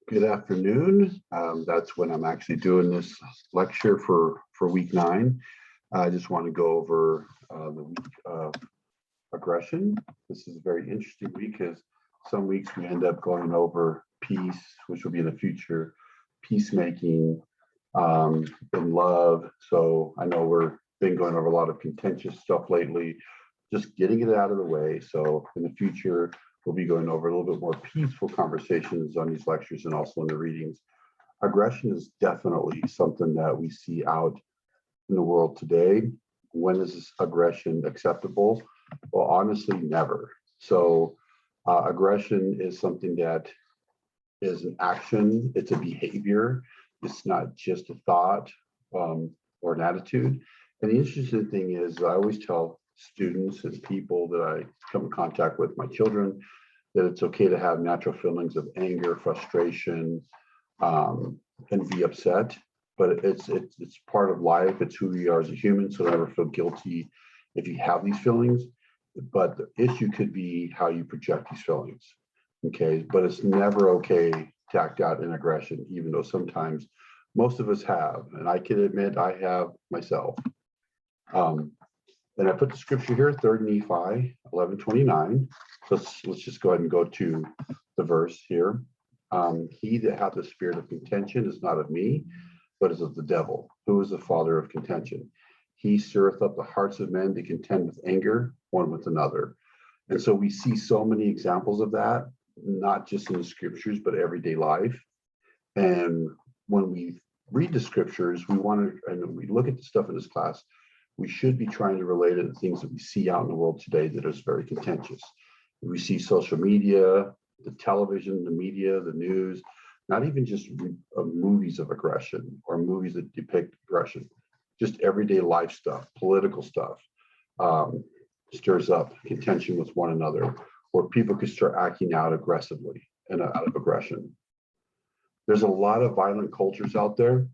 Good afternoon. That's when I'm actually doing this lecture for week 9. I just want to go over the week of aggression. This is a very interesting week because some weeks we end up going over peace, which will be in the future, peacemaking, and love. So I know we're been going over a lot of contentious stuff lately, just getting it out of the way. So in the future, we'll be going over a little bit more peaceful conversations on these lectures and also in the readings. Aggression is definitely something that we see out in the world today. When is this aggression acceptable? Well, honestly, never. So aggression is something that is an action, it's a behavior, it's not just a thought or an attitude. And the interesting thing is, I always tell students and people that I come in contact with, my children, that it's okay to have natural feelings of anger, frustration, and be upset. But it's part of life. It's who we are as a human. So never feel guilty if you have these feelings. But the issue could be how you project these feelings. Okay, but it's never okay to act out in aggression, even though sometimes most of us have, and I can admit I have myself. And I put the scripture here, 3rd Nephi 11:29. So let's just go ahead and go to the verse here. He that hath the spirit of contention is not of me, but is of the devil, who is the father of contention. He stirreth up the hearts of men to contend with anger one with another. And so we see so many examples of that, not just in the scriptures, but everyday life. And when we read the scriptures, we want to, and we look at the stuff in this class, we should be trying to relate it to things that we see out in the world today that is very contentious. We see social media, the television, the media, the news, not even just movies of aggression or movies that depict aggression, just everyday life stuff, political stuff, stirs up contention with one another, where people could start acting out aggressively and out of aggression. There's a lot of violent cultures out there.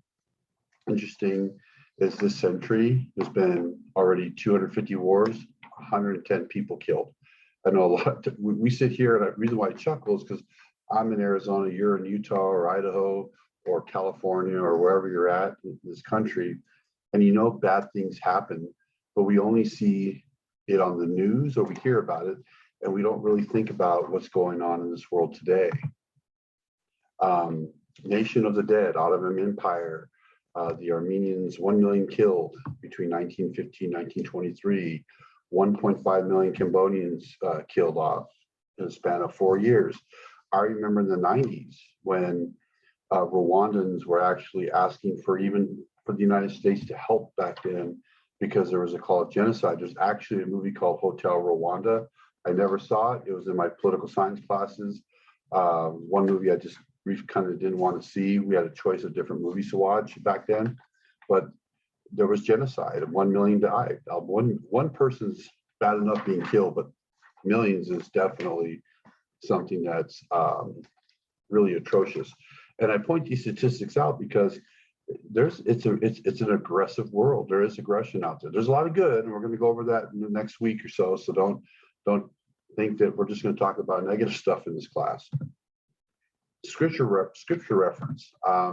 Interesting is this century, there's been already 250 wars, 110 people killed. I know a lot, we sit here, and the reason why I chuckle is because I'm in Arizona, you're in Utah or Idaho or California or wherever you're at in this country, and you know bad things happen, but we only see it on the news or we hear about it, and we don't really think about what's going on in this world today. Nation of the Dead, Ottoman Empire, the Armenians, 1 million killed between 1915 1923, 1.5 million Cambodians killed off in a span of 4 years. I remember in the 90s when Rwandans were actually asking for even for the United States to help back then because there was a call of genocide. There's actually a movie called Hotel Rwanda. I never saw it. It was in my political science classes. One movie I just kind of didn't want to see. We had a choice of different movies to watch back then, but there was genocide and 1 million died. One person's bad enough being killed, but millions is definitely something that's really atrocious. And I point these statistics out because it's an aggressive world. There is aggression out there. There's a lot of good, and we're going to go over that in the next week or so. So don't think that we're just going to talk about negative stuff in this class. Scripture reference.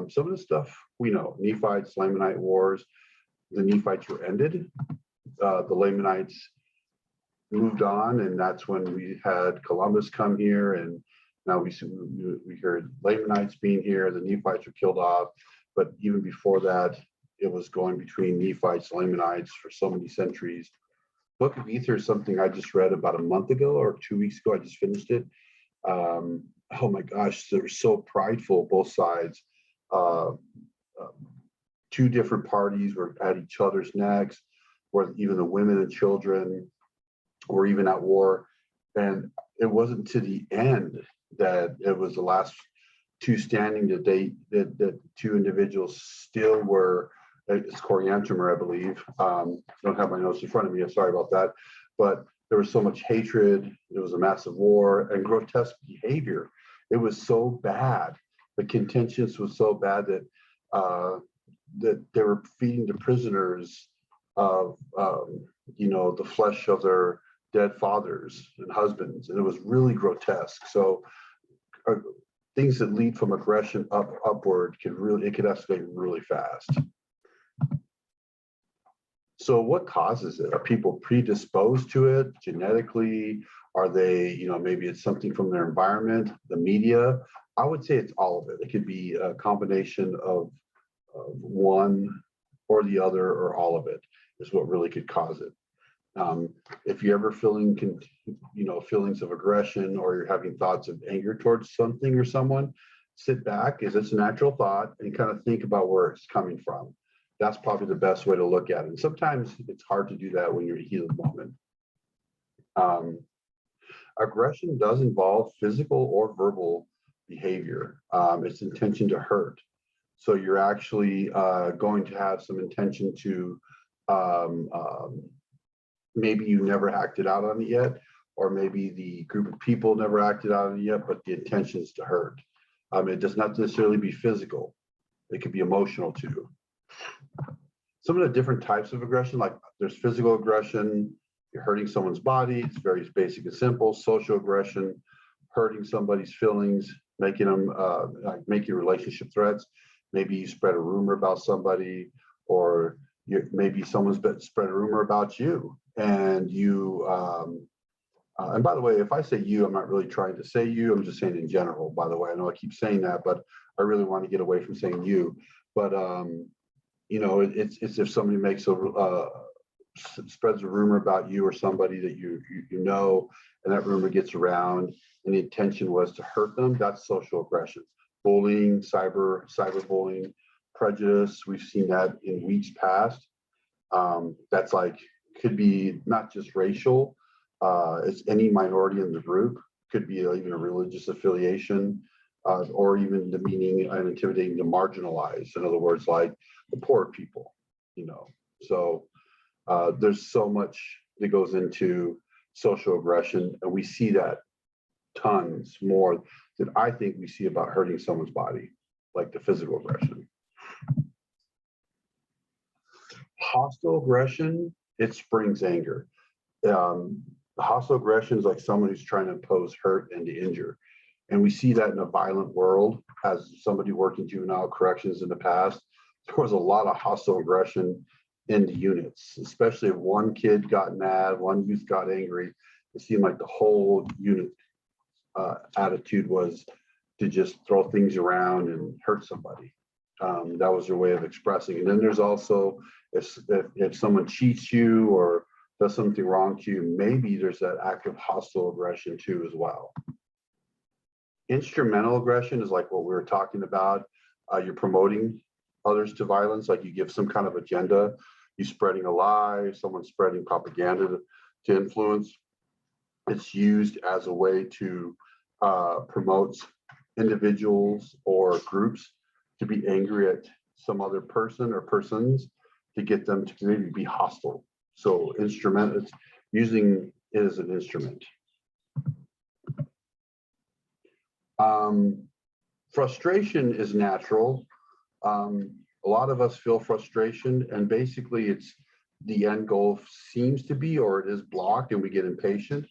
Some of the stuff we know. Nephites, Lamanite wars. The Nephites were ended. The Lamanites moved on, and that's when we had Columbus come here, and now we heard Lamanites being here. The Nephites were killed off, but even before that, it was going between Nephites, Lamanites for so many centuries. Book of Ether is something I just read about a month ago or 2 weeks ago. I just finished it. Oh my gosh, they're so prideful, both sides. Two different parties were at each other's necks, where even the women and children were even at war. And it wasn't to the end that it was the last two standing that two individuals still were. It's Coriantumr, I believe. I don't have my notes in front of me. I'm sorry about that. But there was so much hatred. It was a massive war and grotesque behavior. It was so bad. The contentions was so bad that that they were feeding the prisoners of the flesh of their dead fathers and husbands, and it was really grotesque. So things that lead from aggression upward it could escalate really fast. So what causes it? Are people predisposed to it genetically? Are they, maybe it's something from their environment, the media? I would say it's all of it. It could be a combination of one or the other, or all of it is what really could cause it. If you're ever feeling, feelings of aggression, or you're having thoughts of anger towards something or someone, sit back, is it's a natural thought, and kind of think about where it's coming from. That's probably the best way to look at it. And sometimes it's hard to do that when you're in a heated moment. Aggression does involve physical or verbal behavior. It's intention to hurt. So you're actually going to have some intention to, maybe you never acted out on it yet, or maybe the group of people never acted out on it yet, but the intention is to hurt. It does not necessarily be physical. It could be emotional too. Some of the different types of aggression, like there's physical aggression, you're hurting someone's body, it's very basic and simple. Social aggression, hurting somebody's feelings, making them making relationship threats. Maybe you spread a rumor about somebody, or maybe someone's spread a rumor about you, and you and by the way, if I say you, I'm not really trying to say you, I'm just saying in general. By the way, I know I keep saying that, but I really want to get away from saying you. But it's if somebody makes spreads a rumor about you or somebody that you know, and that rumor gets around, and the intention was to hurt them. That's social aggression. Bullying, cyberbullying, prejudice. We've seen that in weeks past. That's could be not just racial. It's any minority in the group. Could be even a religious affiliation, or even demeaning and intimidating to marginalize. In other words, like the poor people. So there's so much that goes into social aggression, and we see that tons more than I think we see about hurting someone's body, like the physical aggression. Hostile aggression, it springs anger. Hostile aggression is like someone who's trying to impose hurt and to injure. And we see that in a violent world. As somebody worked in juvenile corrections in the past, there was a lot of hostile aggression in the units, especially if one kid got mad, one youth got angry. It seemed like the whole unit attitude was to just throw things around and hurt somebody. That was their way of expressing. And then there's also, if someone cheats you or does something wrong to you, maybe there's that act of hostile aggression too as well. Instrumental aggression is like what we were talking about. You're promoting others to violence, like you give some kind of agenda, you spreading a lie, someone's spreading propaganda to influence. It's used as a way to promote individuals or groups to be angry at some other person or persons to get them to maybe be hostile. So it's using it as an instrument. Frustration is natural. A lot of us feel frustration, and basically it's the end goal seems to be, or it is blocked, and we get impatient.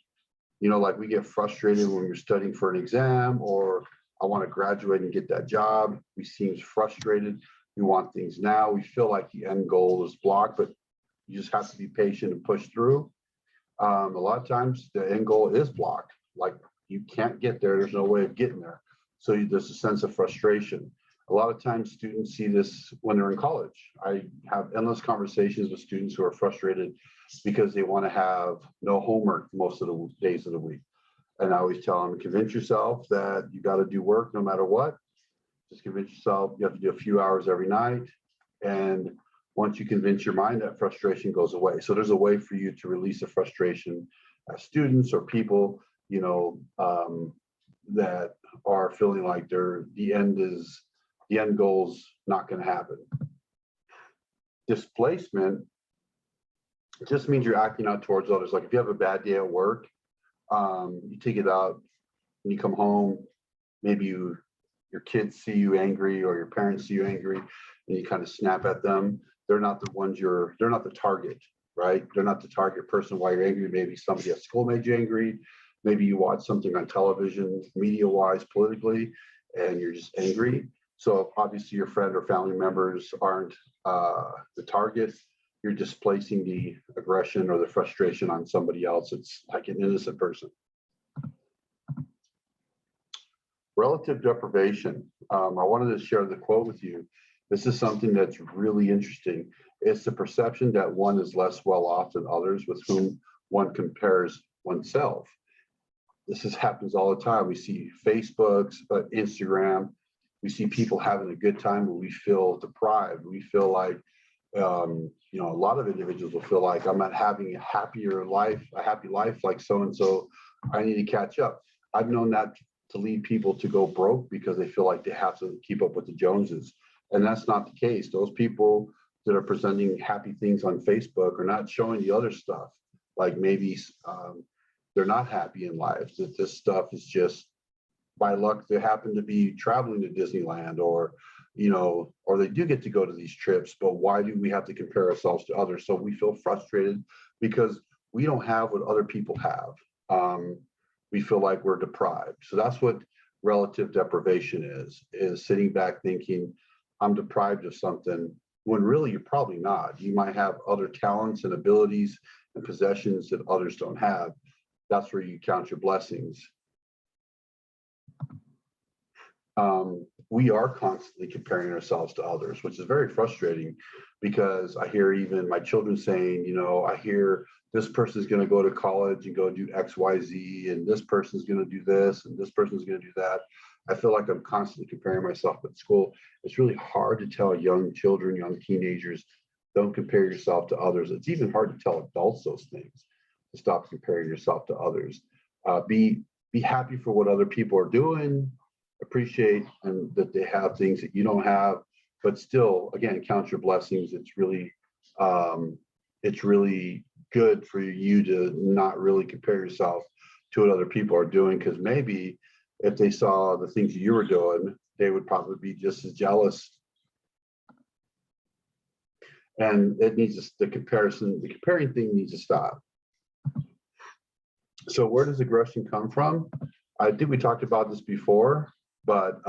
Like we get frustrated when we're studying for an exam, or I want to graduate and get that job. We seem frustrated. We want things now. We feel like the end goal is blocked, but you just have to be patient and push through. A lot of times the end goal is blocked. Like you can't get there. There's no way of getting there. So there's a sense of frustration. A lot of times students see this when they're in college. I have endless conversations with students who are frustrated because they want to have no homework most of the days of the week. And I always tell them, convince yourself that you got to do work no matter what. Just convince yourself you have to do a few hours every night. And once you convince your mind, that frustration goes away. So there's a way for you to release the frustration as students or people, that are feeling like the end goal's not going to happen. Displacement just means you're acting out towards others. Like if you have a bad day at work, you take it out and you come home, maybe your kids see you angry or your parents see you angry and you kind of snap at them. They're not the ones they're not the target, right? They're not the target person why you're angry. Maybe somebody at school made you angry. Maybe you watch something on television, media-wise, politically, and you're just angry. So if obviously your friend or family members aren't the target, you're displacing the aggression or the frustration on somebody else. It's like an innocent person. Relative deprivation. I wanted to share the quote with you. This is something that's really interesting. It's the perception that one is less well off than others with whom one compares oneself. Happens all the time. We see Facebooks, Instagram. We see people having a good time, but we feel deprived. We feel like, a lot of individuals will feel like I'm not having a happy life like so-and-so. I need to catch up. I've known that to lead people to go broke because they feel like they have to keep up with the Joneses. And that's not the case. Those people that are presenting happy things on Facebook are not showing the other stuff. Like maybe they're not happy in life, that this stuff is just by luck they happen to be traveling to Disneyland, or they do get to go to these trips, but why do we have to compare ourselves to others? So we feel frustrated because we don't have what other people have. We feel like we're deprived. So that's what relative deprivation is sitting back thinking, I'm deprived of something, when really you're probably not. You might have other talents and abilities and possessions that others don't have. That's where you count your blessings. We are constantly comparing ourselves to others, which is very frustrating because I hear even my children saying, I hear this person's going to go to college and go do X, Y, Z, and this person's going to do this, and this person's going to do that. I feel like I'm constantly comparing myself at school. It's really hard to tell young children, young teenagers, don't compare yourself to others. It's even hard to tell adults those things, to stop comparing yourself to others. Be happy for what other people are doing, appreciate and that they have things that you don't have, but still, again, count your blessings. It's really good for you to not really compare yourself to what other people are doing, because maybe if they saw the things you were doing, they would probably be just as jealous. And it needs the comparing thing needs to stop. So where does aggression come from? I think we talked about this before, but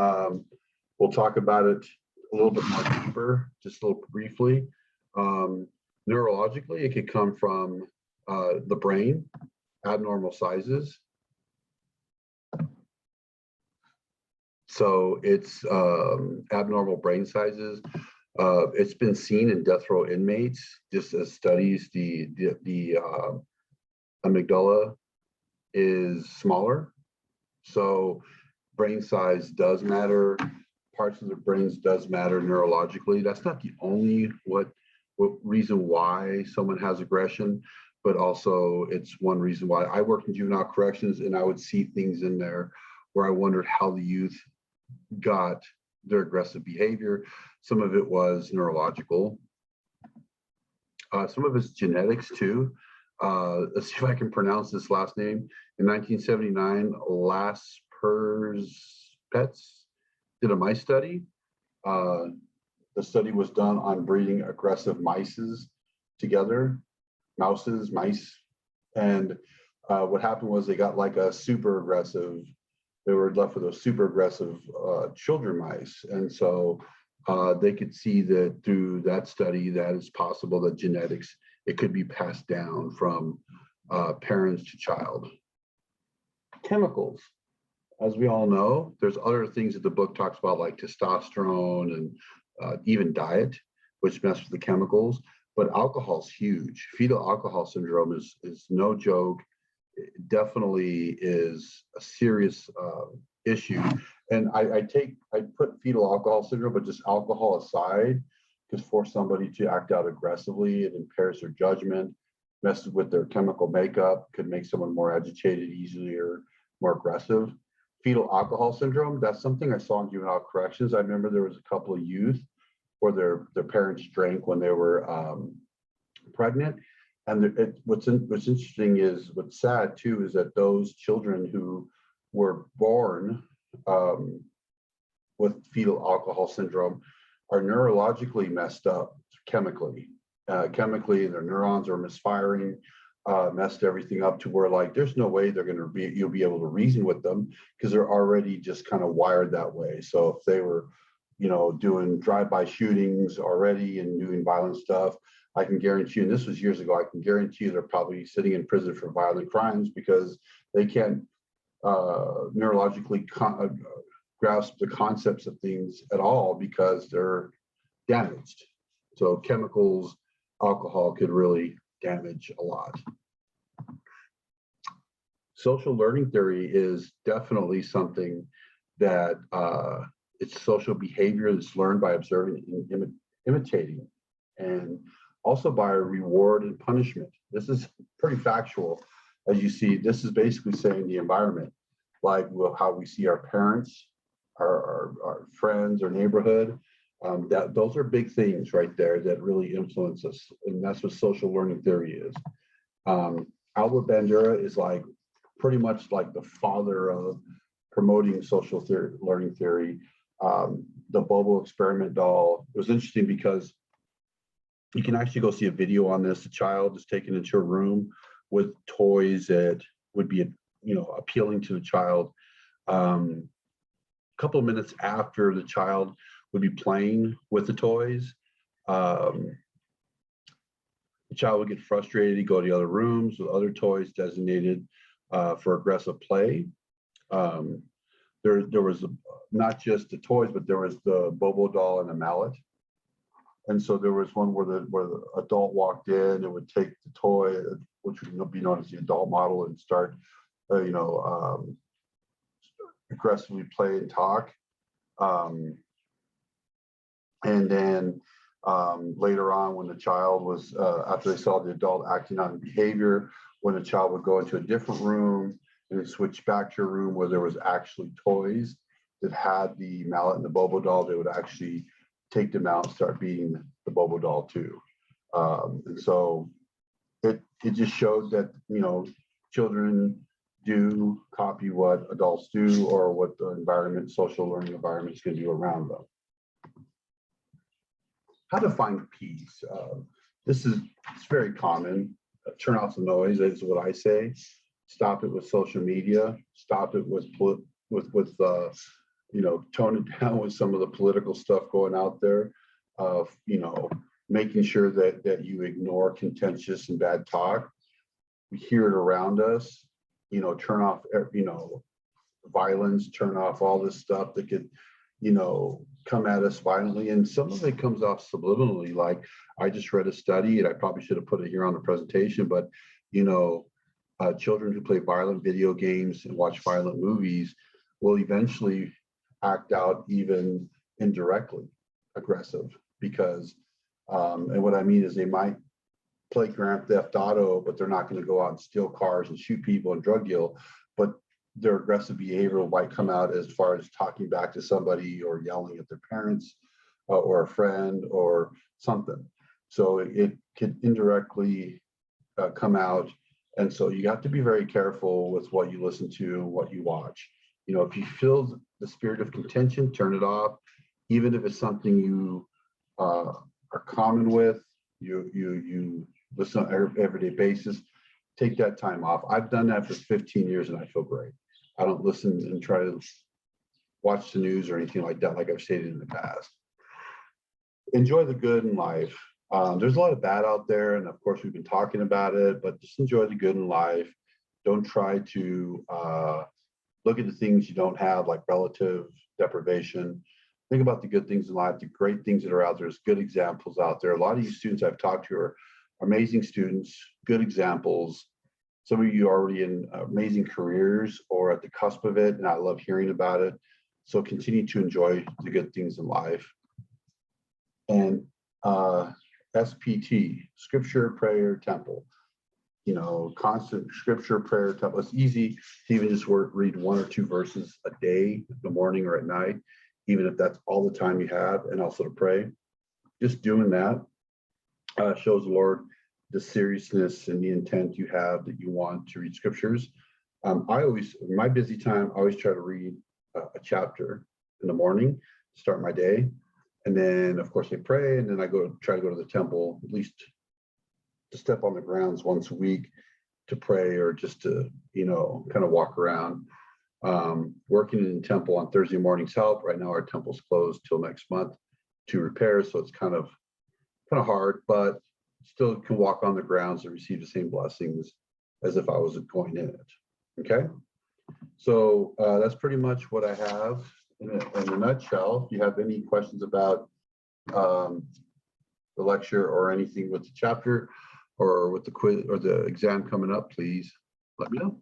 we'll talk about it a little bit more deeper, just a little briefly. Neurologically, it could come from the brain, abnormal sizes. So it's abnormal brain sizes. It's been seen in death row inmates, just as studies, the amygdala is smaller. So brain size does matter. Parts of the brains does matter neurologically. That's not the only what reason why someone has aggression, but also it's one reason why. I worked in juvenile corrections and I would see things in there where I wondered how the youth got their aggressive behavior. Some of it was neurological. Some of it's genetics too. Let's see if I can pronounce this last name. In 1979, Pets did a mice study. The study was done on breeding aggressive mice together, mice. And what happened was they got like a super aggressive, they were left with those super aggressive children mice. And so they could see that through that study that it's possible that genetics, it could be passed down from parents to child. Chemicals. As we all know, there's other things that the book talks about, like testosterone and even diet, which mess with the chemicals. But alcohol is huge. Fetal alcohol syndrome is no joke. It definitely is a serious issue. And I put fetal alcohol syndrome, but just alcohol aside, because for somebody to act out aggressively, it impairs their judgment, messes with their chemical makeup, could make someone more agitated, easier, more aggressive. Fetal alcohol syndrome, that's something I saw in juvenile corrections. I remember there was a couple of youth where their parents drank when they were pregnant. And what's interesting is, what's sad too, is that those children who were born with fetal alcohol syndrome are neurologically messed up chemically. Chemically, their neurons are misfiring. messed everything up to where like there's no way you'll be able to reason with them because they're already just kind of wired that way. So if they were, doing drive-by shootings already and doing violent stuff, I can guarantee you, and this was years ago, I can guarantee you they're probably sitting in prison for violent crimes because they can't neurologically grasp the concepts of things at all because they're damaged. So chemicals, alcohol could really damage a lot. Social learning theory is definitely something that it's social behavior that's learned by observing and imitating, and also by reward and punishment. This is pretty factual. As you see, this is basically saying the environment, like how we see our parents, our friends, our neighborhood. That those are big things right there that really influence us, and that's what social learning theory is. Albert Bandura is like pretty much like the father of promoting social learning theory. The Bobo experiment doll. It was interesting because you can actually go see a video on this. A child is taken into a room with toys that would be, appealing to the child. A couple of minutes after the child would be playing with the toys, the child would get frustrated. He'd go to the other rooms with other toys designated for aggressive play. There was not just the toys, but there was the Bobo doll and a mallet. And so there was one where the adult walked in and would take the toy, which would be known as the adult model, and start, aggressively play and talk. And then later on, when the child was, after they saw the adult acting on behavior, when the child would go into a different room and then switch back to a room where there was actually toys that had the mallet and the Bobo doll, they would actually take them out and start beating the Bobo doll too. And so it just showed that, children do copy what adults do or what the environment, social learning environment is going to do around them. How to find peace. It's very common. Turn off the noise is what I say. Stop it with social media. Stop it with tone it down with some of the political stuff going out there. Making sure that you ignore contentious and bad talk. We hear it around us. Turn off violence. Turn off all this stuff that could come at us violently, and some of it comes off subliminally. Like I just read a study, and I probably should have put it here on the presentation, but children who play violent video games and watch violent movies will eventually act out even indirectly aggressive because, and what I mean is they might play Grand Theft Auto, but they're not going to go out and steal cars and shoot people and drug deal, but their aggressive behavior might come out as far as talking back to somebody or yelling at their parents or a friend or something. So it could indirectly come out. And so you have to be very careful with what you listen to, what you watch. If you feel the spirit of contention, turn it off. Even if it's something you are common with, you listen on an everyday basis, take that time off. I've done that for 15 years and I feel great. I don't listen and try to watch the news or anything like that, like I've stated in the past. Enjoy the good in life. There's a lot of bad out there, and of course we've been talking about it, but just enjoy the good in life. Don't try to look at the things you don't have, like relative deprivation. Think about the good things in life, the great things that are out there. There's good examples out there. A lot of you students I've talked to are amazing students, good examples. Some of you are already in amazing careers or at the cusp of it, and I love hearing about it. So continue to enjoy the good things in life. And SPT, Scripture, Prayer, Temple. Constant Scripture, Prayer, Temple. It's easy to even just read 1 or 2 verses a day, in the morning or at night, even if that's all the time you have, and also to pray. Just doing that shows the Lord the seriousness and the intent you have that you want to read scriptures. I always, in my busy time, I always try to read a chapter in the morning to start my day. And then, of course, I pray, and then I try to go to the temple, at least to step on the grounds once a week pray or just to, kind of walk around. Working in the temple on Thursday mornings help. Right now our temple's closed till next month to repair, so it's kind of hard, but still can walk on the grounds and receive the same blessings as if I was going in it. Okay, so that's pretty much what I have in a nutshell. If you have any questions about the lecture or anything with the chapter or with the quiz or the exam coming up, please let me know.